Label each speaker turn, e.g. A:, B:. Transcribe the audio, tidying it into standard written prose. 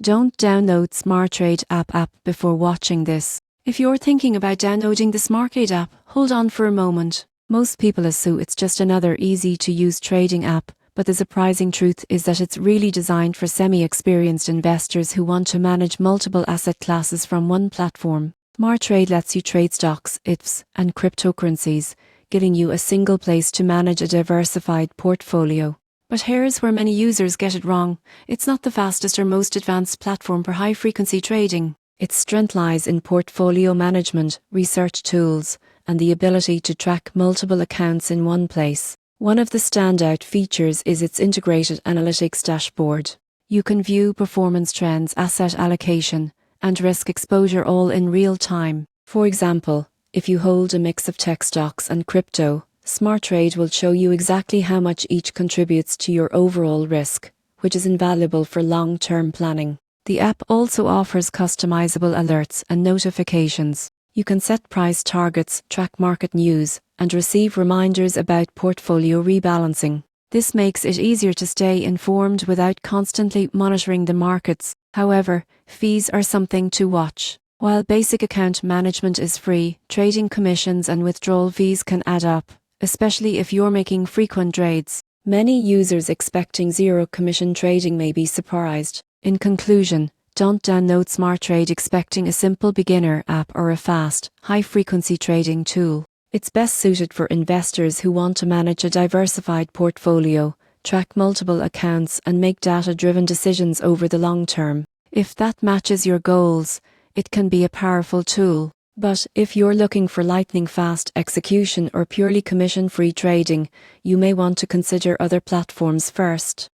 A: Don't download SmartTrade app before watching this. If you're thinking about downloading the SmartTrade app, hold on for a moment. Most people assume it's just another easy-to-use trading app, but the surprising truth is that it's really designed for semi-experienced investors who want to manage multiple asset classes from one platform. SmartTrade lets you trade stocks, ETFs, and cryptocurrencies, giving you a single place to manage a diversified portfolio. But here's where many users get it wrong. It's not the fastest or most advanced platform for high-frequency trading. Its strength lies in portfolio management, research tools, and the ability to track multiple accounts in one place. One of the standout features is its integrated analytics dashboard. You can view performance trends, asset allocation, and risk exposure all in real time. For example, if you hold a mix of tech stocks and crypto, SmartTrade will show you exactly how much each contributes to your overall risk, which is invaluable for long-term planning. The app also offers customizable alerts and notifications. You can set price targets, track market news, and receive reminders about portfolio rebalancing. This makes it easier to stay informed without constantly monitoring the markets. However, fees are something to watch. While basic account management is free, trading commissions and withdrawal fees can add up, especially if you're making frequent trades. Many users expecting zero commission trading may be surprised. In conclusion, don't download SmartTrade expecting a simple beginner app or a fast, high-frequency trading tool. It's best suited for investors who want to manage a diversified portfolio, track multiple accounts, and make data-driven decisions over the long term. If that matches your goals, it can be a powerful tool. But if you're looking for lightning-fast execution or purely commission-free trading, you may want to consider other platforms first.